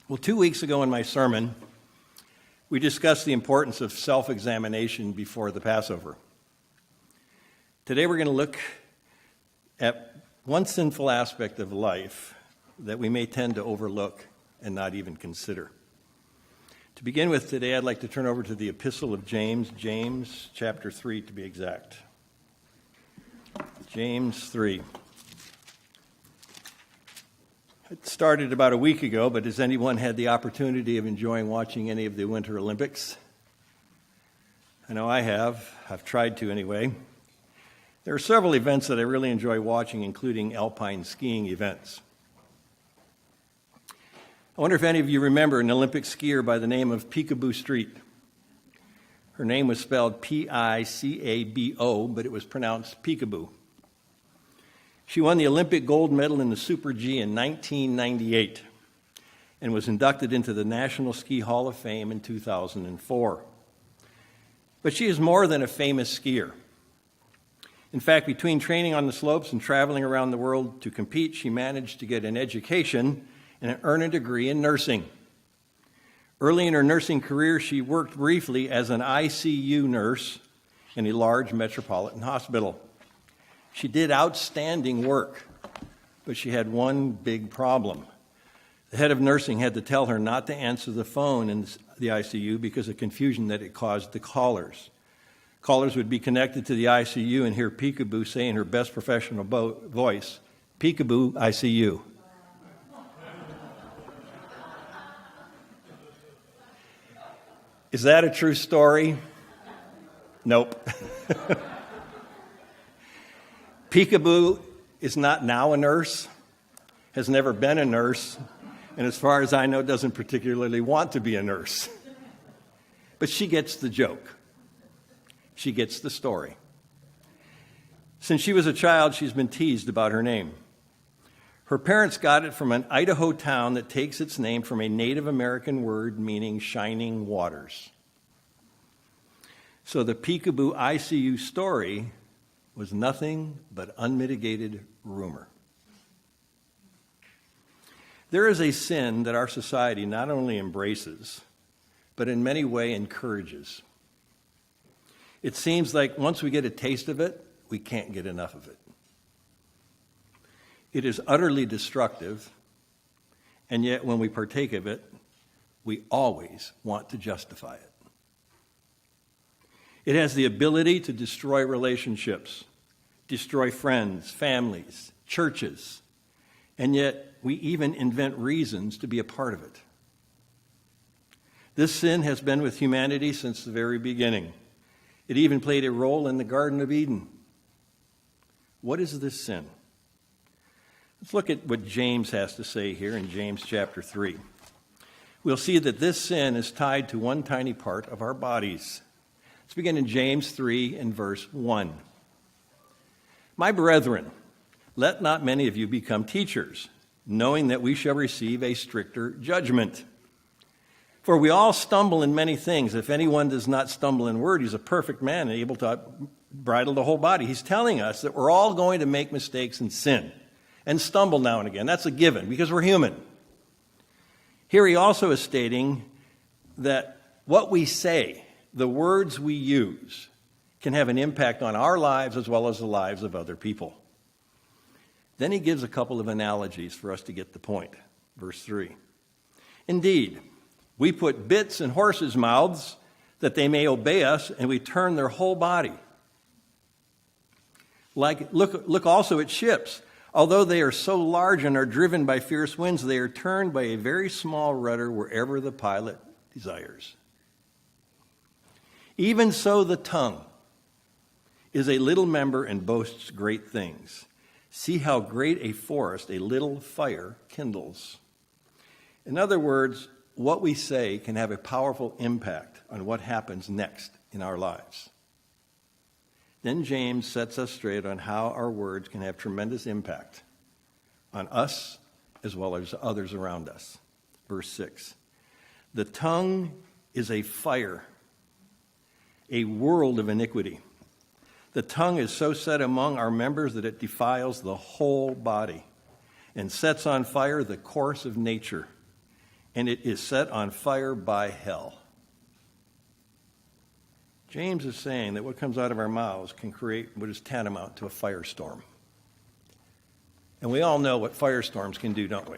Well, 2 weeks ago in my sermon, we discussed the importance of self-examination before the Passover. Today we're going to look at one sinful aspect of life that we may tend to overlook and not even consider. To begin with today, I'd like to turn over to the Epistle of James, James chapter 3 to be exact. James 3. It started about a week ago, but has anyone had the opportunity of enjoying watching any of the Winter Olympics? I know I have. I've tried to anyway. There are several events that I really enjoy watching, including alpine skiing events. I wonder if any of you remember an Olympic skier by the name of Picabo Street. Her name was spelled P-I-C-A-B-O, but it was pronounced Peekaboo. She won the Olympic gold medal in the Super G in 1998 and was inducted into the National Ski Hall of Fame in 2004. But she is more than a famous skier. In fact, between training on the slopes and traveling around the world to compete, she managed to get an education and earn a degree in nursing. Early in her nursing career, she worked briefly as an ICU nurse in a large metropolitan hospital. She did outstanding work, but she had one big problem. The head of nursing had to tell her not to answer the phone in the ICU because of confusion that it caused the callers. Callers would be connected to the ICU and hear Peekaboo say in her best professional voice, "Peekaboo, ICU." Is that a true story? Nope. Peekaboo is not now a nurse, has never been a nurse, and as far as I know, doesn't particularly want to be a nurse. But she gets the joke. She gets the story. Since she was a child, she's been teased about her name. Her parents got it from an Idaho town that takes its name from a Native American word meaning shining waters. So the Peekaboo ICU story was nothing but unmitigated rumor. There is a sin that our society not only embraces, but in many ways encourages. It seems like once we get a taste of it, we can't get enough of it. It is utterly destructive, and yet when we partake of it, we always want to justify it. It has the ability to destroy relationships, destroy friends, families, churches, and yet we even invent reasons to be a part of it. This sin has been with humanity since the very beginning. It even played a role in the Garden of Eden. What is this sin? Let's look at what James has to say here in James chapter 3. We'll see that this sin is tied to one tiny part of our bodies. Let's begin in James 3 and verse 1. My brethren, let not many of you become teachers, knowing that we shall receive a stricter judgment. For we all stumble in many things. If anyone does not stumble in word, he's a perfect man and able to bridle the whole body. He's telling us that we're all going to make mistakes and sin and stumble now and again. That's a given because we're human. Here he also is stating that what we say, the words we use, can have an impact on our lives as well as the lives of other people. Then he gives a couple of analogies for us to get the point. Verse 3. Indeed, we put bits in horses' mouths that they may obey us, and we turn their whole body. Look also at ships. Although they are so large and are driven by fierce winds, they are turned by a very small rudder wherever the pilot desires. Even so, the tongue is a little member and boasts great things. See how great a forest a little fire kindles. In other words, what we say can have a powerful impact on what happens next in our lives. Then James sets us straight on how our words can have tremendous impact on us as well as others around us. Verse 6. The tongue is a fire, a world of iniquity. The tongue is so set among our members that it defiles the whole body and sets on fire the course of nature and it is set on fire by hell. James is saying that what comes out of our mouths can create what is tantamount to a firestorm. And we all know what firestorms can do, don't we?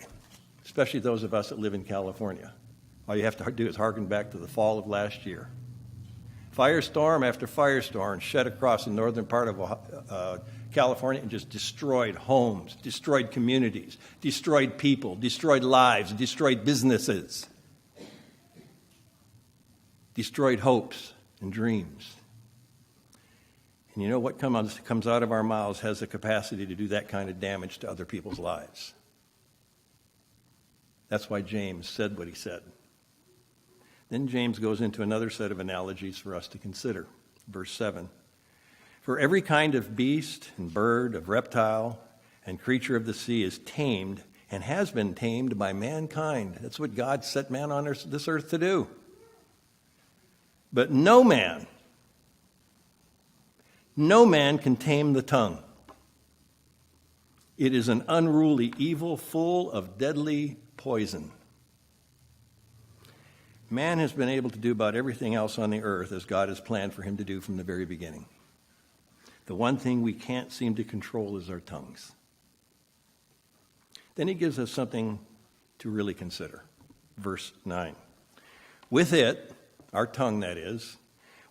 Especially those of us that live in California. All you have to do is hearken back to the fall of last year. Firestorm after firestorm shed across the northern part of California and just destroyed homes, destroyed communities, destroyed people, destroyed lives, destroyed businesses, destroyed hopes and dreams. And you know what comes out of our mouths has the capacity to do that kind of damage to other people's lives. That's why James said what he said. Then James goes into another set of analogies for us to consider. Verse 7. For every kind of beast and bird, of reptile and creature of the sea is tamed and has been tamed by mankind. That's what God set man on this earth to do. But no man can tame the tongue. It is an unruly evil full of deadly poison. Man has been able to do about everything else on the earth as God has planned for him to do from the very beginning. The one thing we can't seem to control is our tongues. Then he gives us something to really consider. Verse 9. With it, our tongue that is,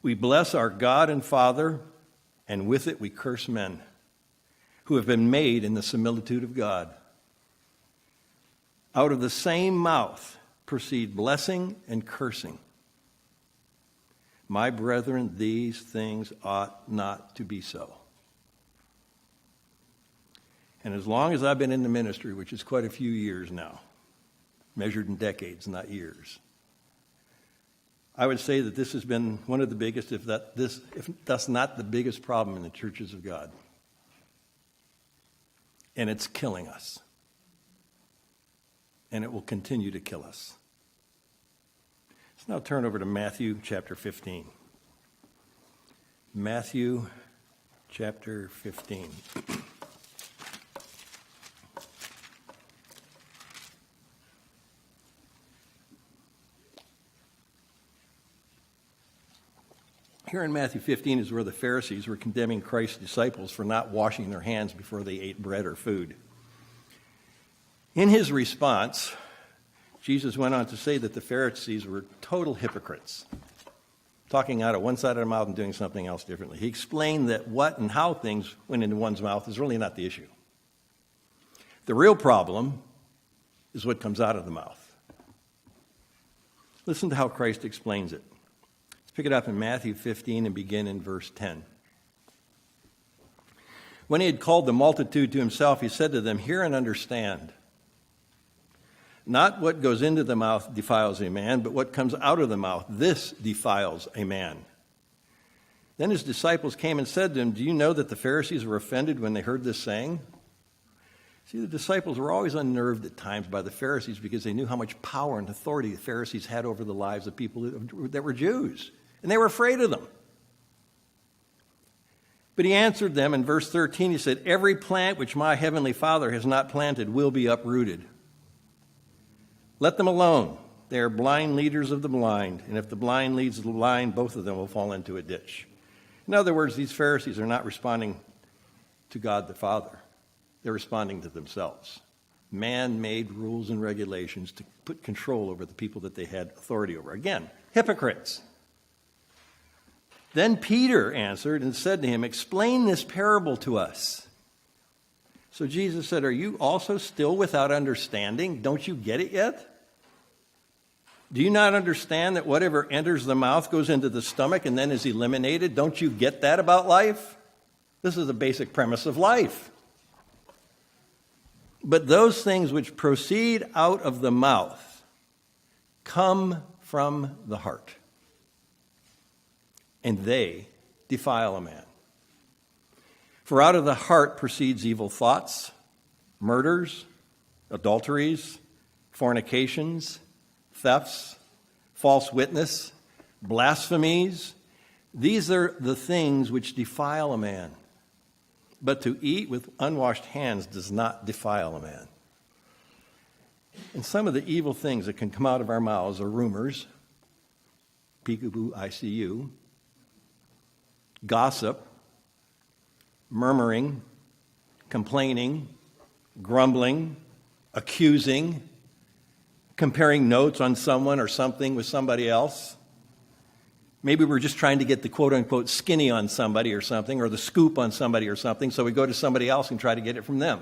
we bless our God and Father, and with it we curse men who have been made in the similitude of God. Out of the same mouth proceed blessing and cursing. My brethren, these things ought not to be so. And as long as I've been in the ministry, which is quite a few years now, measured in decades, not years, I would say that this has been one of the biggest, if that's not the biggest problem in the churches of God. And it's killing us. And it will continue to kill us. Let's now turn over to Matthew chapter 15. Matthew chapter 15. Here in Matthew 15 is where the Pharisees were condemning Christ's disciples for not washing their hands before they ate bread or food. In his response, Jesus went on to say that the Pharisees were total hypocrites, talking out of one side of their mouth and doing something else differently. He explained that what and how things went into one's mouth is really not the issue. The real problem is what comes out of the mouth. Listen to how Christ explains it. Let's pick it up in Matthew 15 and begin in verse 10. When he had called the multitude to himself, he said to them, "Hear and understand. Not what goes into the mouth defiles a man, but what comes out of the mouth, this defiles a man." Then his disciples came and said to him, "Do you know that the Pharisees were offended when they heard this saying?" See, the disciples were always unnerved at times by the Pharisees because they knew how much power and authority the Pharisees had over the lives of people that were Jews. And they were afraid of them. But he answered them in verse 13, he said, "Every plant which my heavenly Father has not planted will be uprooted. Let them alone. They are blind leaders of the blind. And if the blind leads the blind, both of them will fall into a ditch." In other words, these Pharisees are not responding to God the Father. They're responding to themselves. Man-made rules and regulations to put control over the people that they had authority over. Again, hypocrites. Then Peter answered and said to him, "Explain this parable to us." So Jesus said, "Are you also still without understanding? Don't you get it yet? Do you not understand that whatever enters the mouth goes into the stomach and then is eliminated? Don't you get that about life? This is the basic premise of life. But those things which proceed out of the mouth come from the heart, and they defile a man. For out of the heart proceeds evil thoughts, murders, adulteries, fornications, thefts, false witness, blasphemies. These are the things which defile a man. But to eat with unwashed hands does not defile a man. And some of the evil things that can come out of our mouths are rumors, peekaboo, ICU, gossip, murmuring, complaining, grumbling, accusing, comparing notes on someone or something with somebody else. Maybe we're just trying to get the quote-unquote skinny on somebody or something, or the scoop on somebody or something, so we go to somebody else and try to get it from them.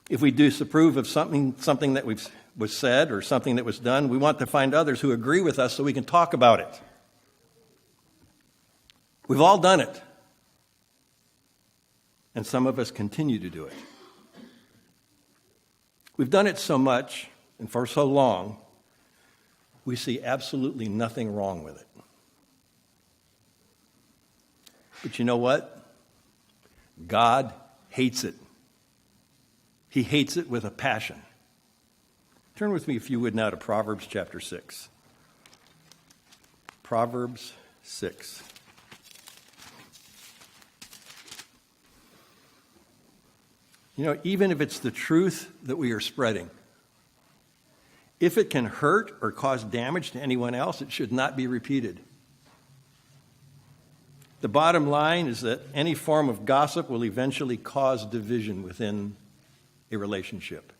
If we disapprove of something that was said or something that was done, we want to find others who agree with us so we can talk about it. We've all done it. And some of us continue to do it. We've done it so much and for so long, we see absolutely nothing wrong with it. But you know what? God hates it. He hates it with a passion. Turn with me, if you would, now to Proverbs chapter 6. Proverbs 6. You know, even if it's the truth that we are spreading, if it can hurt or cause damage to anyone else, it should not be repeated. The bottom line is that any form of gossip will eventually cause division within a relationship,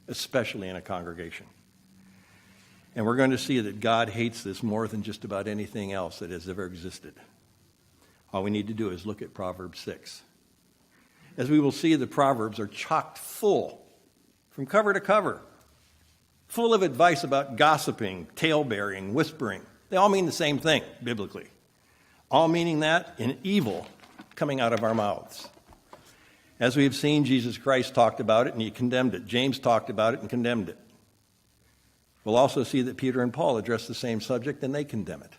especially in a congregation. And we're going to see that God hates this more than just about anything else that has ever existed. All we need to do is look at Proverbs 6. As we will see, the Proverbs are chock full, from cover to cover, full of advice about gossiping, tale-bearing, whispering. They all mean the same thing, biblically. All meaning that in evil coming out of our mouths. As we have seen, Jesus Christ talked about it and he condemned it. James talked about it and condemned it. We'll also see that Peter and Paul address the same subject and they condemn it.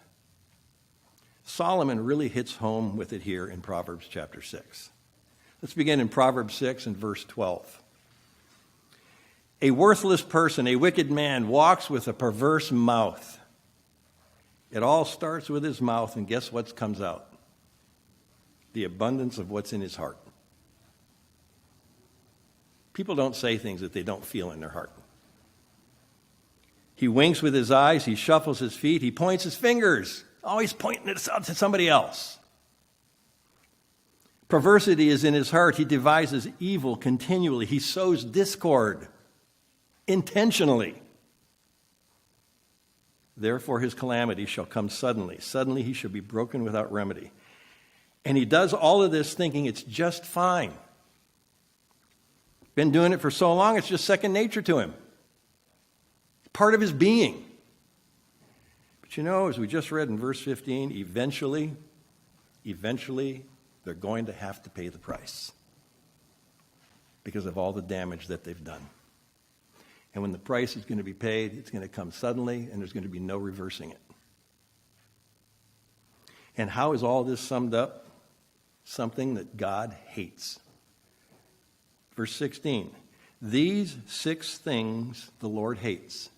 Solomon really hits home with it here in Proverbs chapter 6. Let's begin in Proverbs 6 and verse 12. A worthless person, a wicked man, walks with a perverse mouth. It all starts with his mouth, and guess what comes out? The abundance of what's in his heart. People don't say things that they don't feel in their heart. He winks with his eyes, he shuffles his feet, he points his fingers, always pointing it out to somebody else. Perversity is in his heart. He devises evil continually. He sows discord intentionally. Therefore his calamity shall come suddenly. Suddenly he shall be broken without remedy. And he does all of this thinking it's just fine. Been doing it for so long, it's just second nature to him. Part of his being. But you know, as we just read in verse 15, eventually, they're going to have to pay the price because of all the damage that they've done. And when the price is going to be paid, it's going to come suddenly, and there's going to be no reversing it. And how is all this summed up? Something that God hates. Verse 16, these 6 things the Lord hates.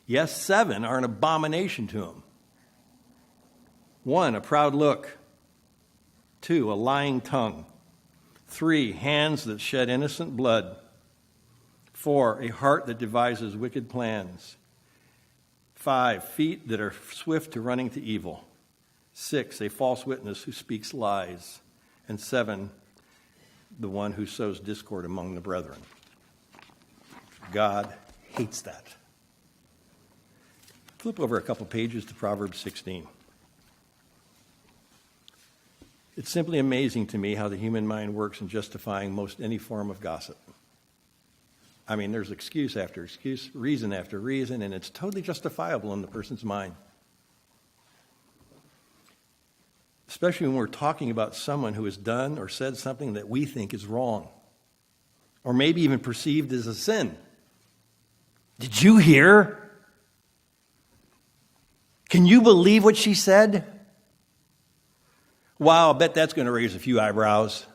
Yes, 7 are an abomination to him. 1, a proud look. 2, a lying tongue. 3, hands that shed innocent blood. 4, a heart that devises wicked plans. 5, feet that are swift to running to evil. 6, a false witness who speaks lies. And 7, the one who sows discord among the brethren. God hates that. Flip over a couple pages to Proverbs 16. It's simply amazing to me how the human mind works in justifying most any form of gossip. I mean, there's excuse after excuse, reason after reason, and it's totally justifiable in the person's mind. Especially when we're talking about someone who has done or said something that we think is wrong, or maybe even perceived as a sin. Did you hear? Can you believe what she said? Wow, I bet that's going to raise a few eyebrows.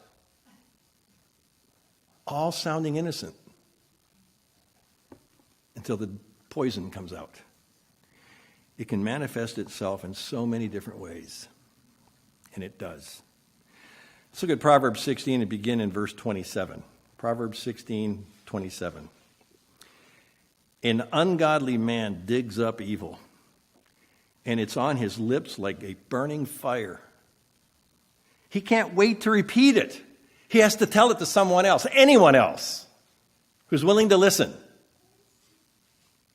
All sounding innocent until the poison comes out. It can manifest itself in so many different ways, and it does. Let's look at Proverbs 16 and begin in verse 27. Proverbs 16:27. An ungodly man digs up evil, and it's on his lips like a burning fire. He can't wait to repeat it. He has to tell it to someone else, anyone else, who's willing to listen.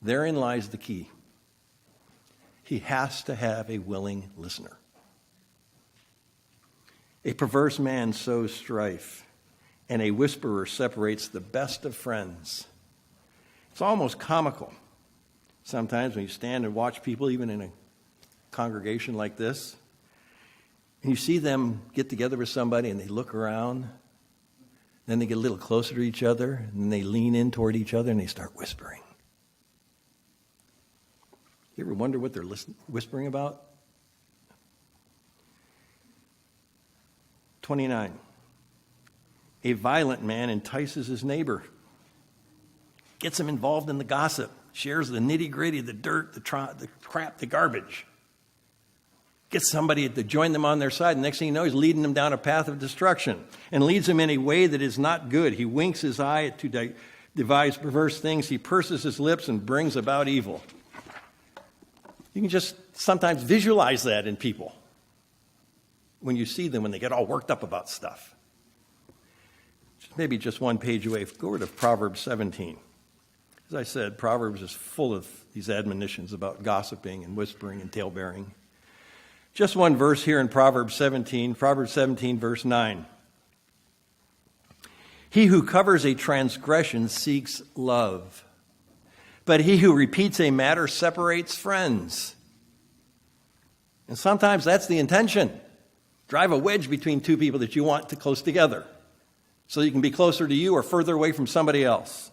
Therein lies the key. He has to have a willing listener. A perverse man sows strife, and a whisperer separates the best of friends. It's almost comical sometimes when you stand and watch people, even in a congregation like this, and you see them get together with somebody and they look around, then they get a little closer to each other, and then they lean in toward each other and they start whispering. You ever wonder what they're whispering about? 29. A violent man entices his neighbor, gets him involved in the gossip, shares the nitty-gritty, the dirt, the crap, the garbage. Gets somebody to join them on their side. The next thing you know, he's leading them down a path of destruction and leads them in a way that is not good. He winks his eye to devise perverse things. He purses his lips and brings about evil. You can just sometimes visualize that in people when you see them, when they get all worked up about stuff. Maybe just one page away. Go over to Proverbs 17. As I said, Proverbs is full of these admonitions about gossiping and whispering and talebearing. Just one verse here in Proverbs 17, verse 9. He who covers a transgression seeks love, but he who repeats a matter separates friends. And sometimes that's the intention. Drive a wedge between two people that you want to close together so you can be closer to you or further away from somebody else.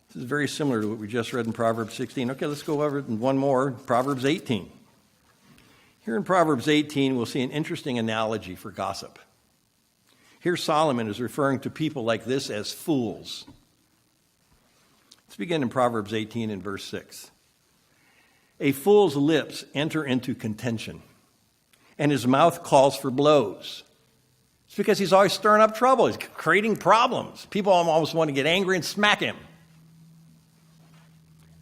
This is very similar to what we just read in Proverbs 16. Okay, let's go over one more, Proverbs 18. Here in Proverbs 18, we'll see an interesting analogy for gossip. Here Solomon is referring to people like this as fools. Let's begin in Proverbs 18 and verse 6. A fool's lips enter into contention, and his mouth calls for blows. It's because he's always stirring up trouble. He's creating problems. People almost want to get angry and smack him.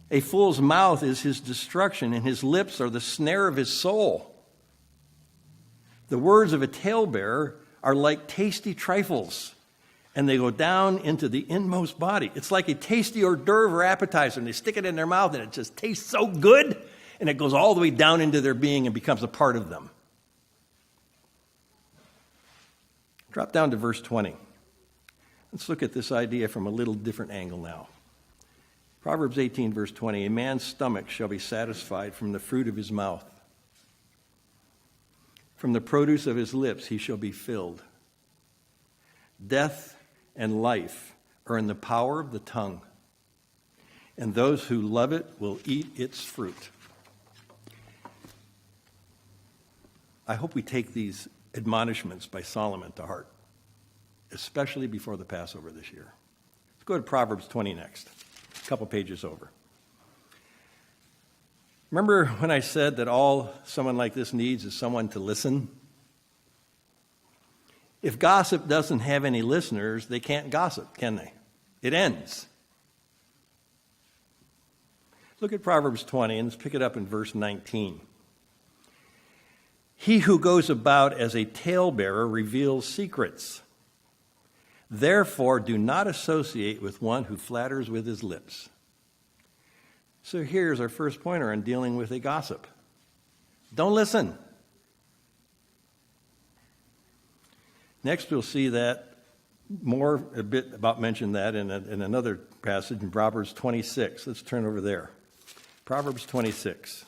A fool's mouth is his destruction, and his lips are the snare of his soul. The words of a talebearer are like tasty trifles, and they go down into the inmost body. It's like a tasty hors d'oeuvre or appetizer, and they stick it in their mouth, and it just tastes so good, and it goes all the way down into their being and becomes a part of them. Drop down to verse 20. Let's look at this idea from a little different angle now. Proverbs 18, verse 20, a man's stomach shall be satisfied from the fruit of his mouth. From the produce of his lips he shall be filled. Death and life are in the power of the tongue, and those who love it will eat its fruit. I hope we take these admonishments by Solomon to heart, especially before the Passover this year. Let's go to Proverbs 20 next, a couple pages over. Remember when I said that all someone like this needs is someone to listen? If gossip doesn't have any listeners, they can't gossip, can they? It ends. Look at Proverbs 20, and let's pick it up in verse 19. He who goes about as a talebearer reveals secrets. Therefore, do not associate with one who flatters with his lips. So here's our first pointer on dealing with a gossip. Don't listen. Next, we'll see that a bit about mention that in another passage in Proverbs 26. Let's turn over there. Proverbs 26.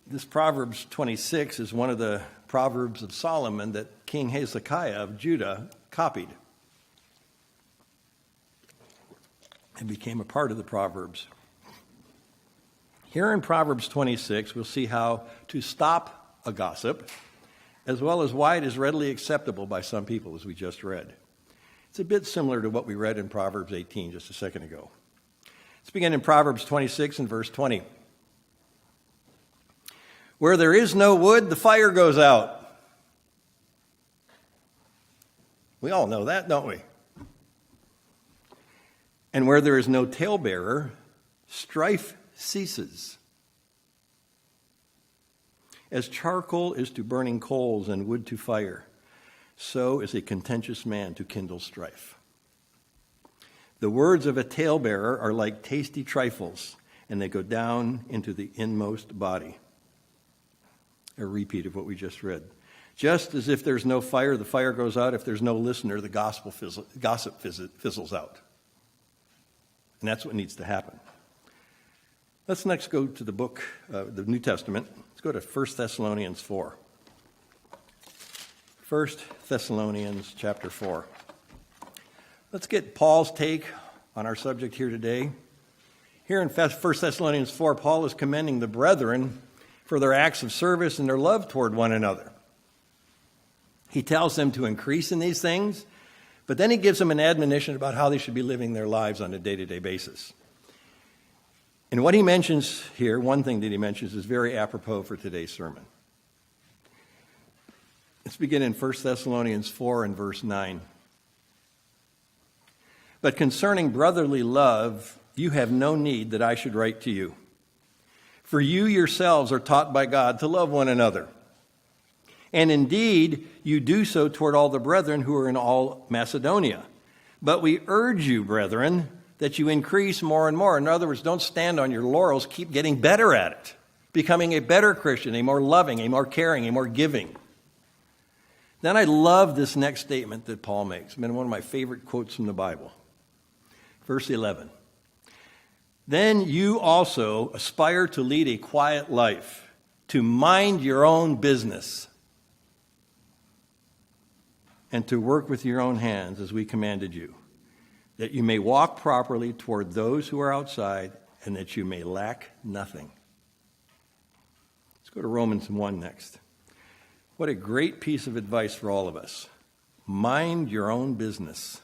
This Proverbs 26 is one of the Proverbs of Solomon that King Hezekiah of Judah copied. It became a part of the Proverbs. Here in Proverbs 26, we'll see how to stop a gossip, as well as why it is readily acceptable by some people, as we just read. It's a bit similar to what we read in Proverbs 18 just a second ago. Let's begin in Proverbs 26 and verse 20. Where there is no wood, the fire goes out. We all know that, don't we? And where there is no talebearer, strife ceases. As charcoal is to burning coals and wood to fire, so is a contentious man to kindle strife. The words of a talebearer are like tasty trifles, and they go down into the inmost body. A repeat of what we just read. Just as if there's no fire, the fire goes out. If there's no listener, the gossip fizzles out. And that's what needs to happen. Let's next go to the book, the New Testament. Let's go to 1 Thessalonians 4. 1 Thessalonians chapter 4. Let's get Paul's take on our subject here today. Here in 1 Thessalonians 4, Paul is commending the brethren for their acts of service and their love toward one another. He tells them to increase in these things, but then he gives them an admonition about how they should be living their lives on a day-to-day basis. And what he mentions here, one thing that he mentions, is very apropos for today's sermon. Let's begin in 1 Thessalonians 4 and verse 9. But concerning brotherly love, you have no need that I should write to you. For you yourselves are taught by God to love one another. And indeed, you do so toward all the brethren who are in all Macedonia. But we urge you, brethren, that you increase more and more. In other words, don't stand on your laurels. Keep getting better at it. Becoming a better Christian, a more loving, a more caring, a more giving. Then I love this next statement that Paul makes. It's been one of my favorite quotes from the Bible. Verse 11. Then you also aspire to lead a quiet life, to mind your own business, and to work with your own hands as we commanded you, that you may walk properly toward those who are outside, and that you may lack nothing. Let's go to Romans 1 next. What a great piece of advice for all of us. Mind your own business.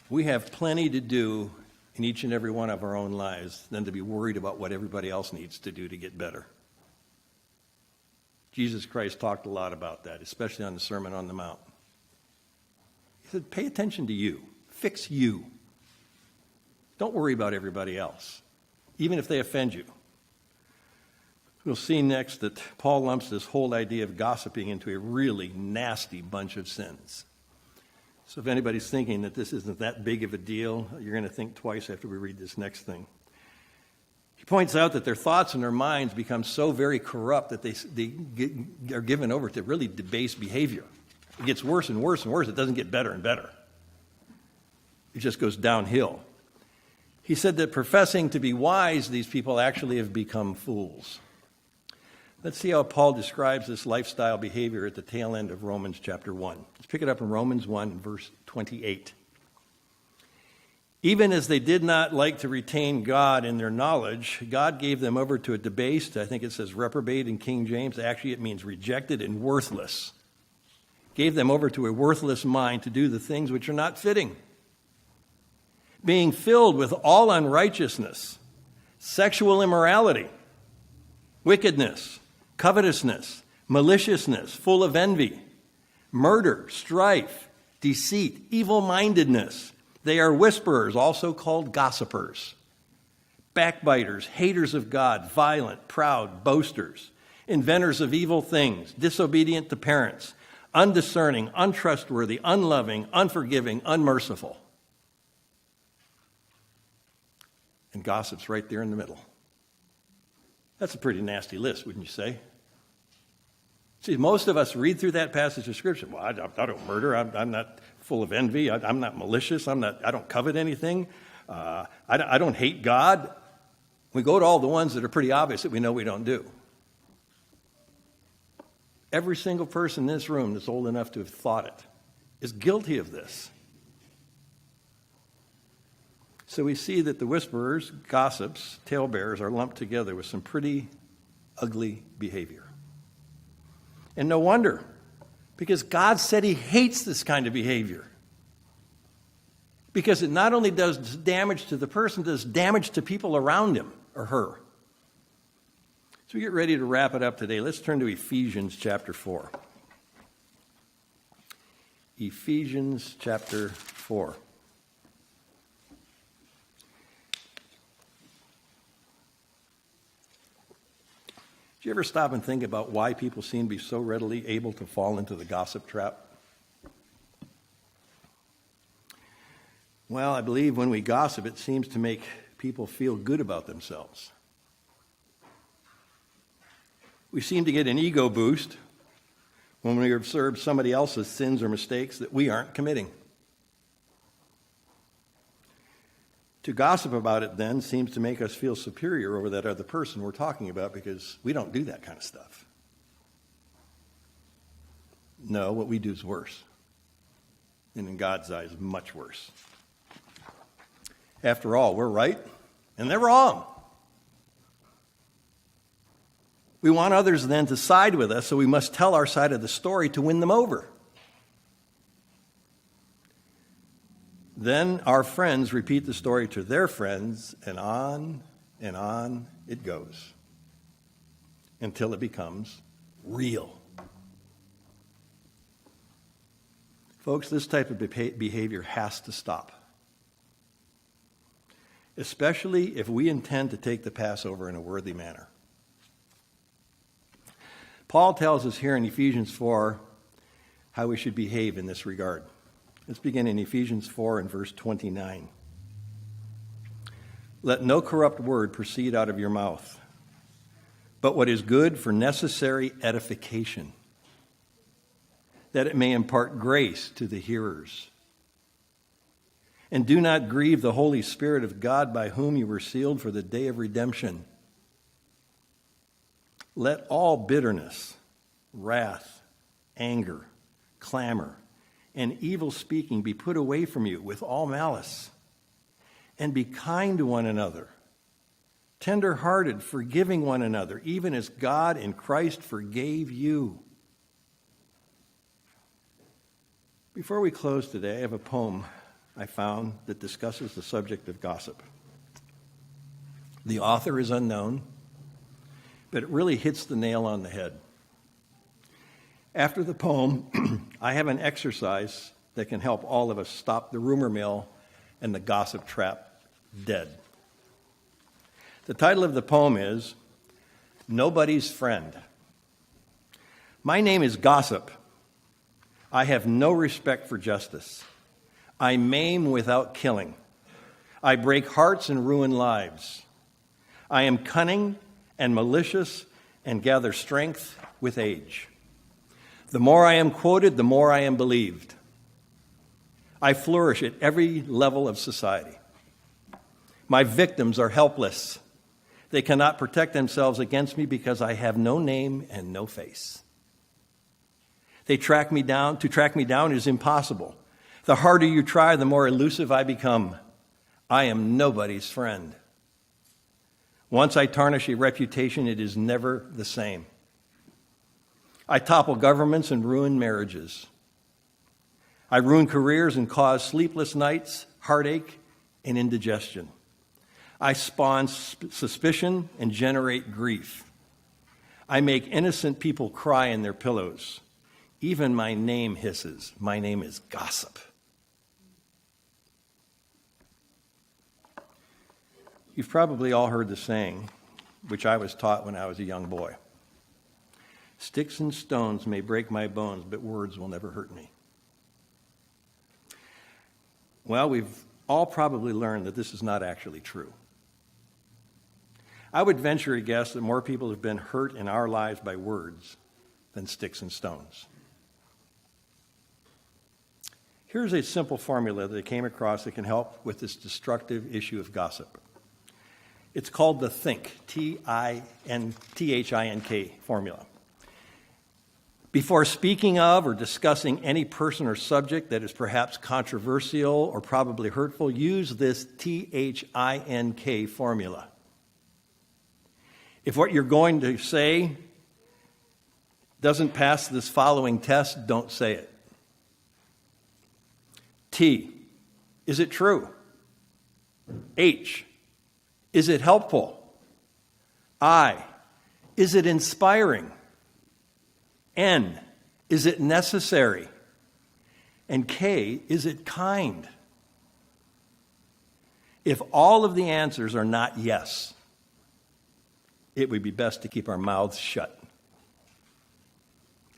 We have plenty to do in each and every one of our own lives than to be worried about what everybody else needs to do to get better. Jesus Christ talked a lot about that, especially on the Sermon on the Mount. He said, pay attention to you. Fix you. Don't worry about everybody else, even if they offend you. We'll see next that Paul lumps this whole idea of gossiping into a really nasty bunch of sins. So if anybody's thinking that this isn't that big of a deal, you're going to think twice after we read this next thing. He points out that their thoughts and their minds become so very corrupt that they are given over to really debased behavior. It gets worse and worse and worse. It doesn't get better and better. It just goes downhill. He said that professing to be wise, these people actually have become fools. Let's see how Paul describes this lifestyle behavior at the tail end of Romans chapter 1. Let's pick it up in Romans 1, verse 28. Even as they did not like to retain God in their knowledge, God gave them over to a debased, I think it says reprobate in King James. Actually, it means rejected and worthless. Gave them over to a worthless mind to do the things which are not fitting. Being filled with all unrighteousness, sexual immorality, wickedness, covetousness, maliciousness, full of envy, murder, strife, deceit, evil-mindedness. They are whisperers, also called gossipers, backbiters, haters of God, violent, proud, boasters, inventors of evil things, disobedient to parents, undiscerning, untrustworthy, unloving, unforgiving, unmerciful. And gossip's right there in the middle. That's a pretty nasty list, wouldn't you say? See, most of us read through that passage of Scripture. Well, I don't murder. I'm not full of envy. I'm not malicious. I don't covet anything. I don't hate God. We go to all the ones that are pretty obvious that we know we don't do. Every single person in this room that's old enough to have thought it is guilty of this. So we see that the whisperers, gossips, talebearers are lumped together with some pretty ugly behavior. And no wonder, because God said he hates this kind of behavior. Because it not only does damage to the person, it does damage to people around him or her. So we get ready to wrap it up today. Let's turn to Ephesians chapter 4. Ephesians chapter 4. Do you ever stop and think about why people seem to be so readily able to fall into the gossip trap? Well, I believe when we gossip, it seems to make people feel good about themselves. We seem to get an ego boost when we observe somebody else's sins or mistakes that we aren't committing. To gossip about it then seems to make us feel superior over that other person we're talking about because we don't do that kind of stuff. No, what we do is worse. And in God's eyes, much worse. After all, we're right and they're wrong. We want others then to side with us, so we must tell our side of the story to win them over. Then our friends repeat the story to their friends, and on it goes until it becomes real. Folks, this type of behavior has to stop, especially if we intend to take the Passover in a worthy manner. Paul tells us here in Ephesians 4 how we should behave in this regard. Let's begin in Ephesians 4 and verse 29. Let no corrupt word proceed out of your mouth, but what is good for necessary edification, that it may impart grace to the hearers. And do not grieve the Holy Spirit of God, by whom you were sealed for the day of redemption. Let all bitterness, wrath, anger, clamor, and evil speaking be put away from you with all malice. And be kind to one another, tender-hearted, forgiving one another, even as God in Christ forgave you. Before we close today, I have a poem I found that discusses the subject of gossip. The author is unknown, but it really hits the nail on the head. After the poem, I have an exercise that can help all of us stop the rumor mill and the gossip trap dead. The title of the poem is Nobody's Friend. My name is Gossip. I have no respect for justice. I maim without killing. I break hearts and ruin lives. I am cunning and malicious and gather strength with age. The more I am quoted, the more I am believed. I flourish at every level of society. My victims are helpless. They cannot protect themselves against me because I have no name and no face. They track me down. To track me down is impossible. The harder you try, the more elusive I become. I am nobody's friend. Once I tarnish a reputation, it is never the same. I topple governments and ruin marriages. I ruin careers and cause sleepless nights, heartache, and indigestion. I spawn suspicion and generate grief. I make innocent people cry in their pillows. Even my name hisses. My name is Gossip. You've probably all heard the saying, which I was taught when I was a young boy. Sticks and stones may break my bones, but words will never hurt me. Well, we've all probably learned that this is not actually true. I would venture a guess that more people have been hurt in our lives by words than sticks and stones. Here's a simple formula that I came across that can help with this destructive issue of gossip. It's called the THINK, T-H-I-N-K formula. Before speaking of or discussing any person or subject that is perhaps controversial or probably hurtful, use this THINK formula. If what you're going to say doesn't pass this following test, don't say it. T, is it true? H, is it helpful? I, is it inspiring? N, is it necessary? And K, is it kind? If all of the answers are not yes, it would be best to keep our mouths shut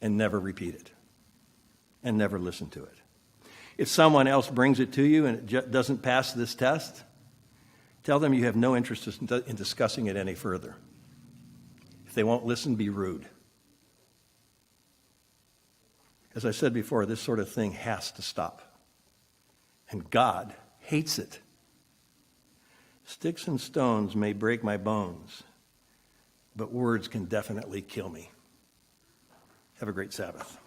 and never repeat it and never listen to it. If someone else brings it to you and it doesn't pass this test, tell them you have no interest in discussing it any further. If they won't listen, be rude. As I said before, this sort of thing has to stop. And God hates it. Sticks and stones may break my bones, but words can definitely kill me. Have a great Sabbath.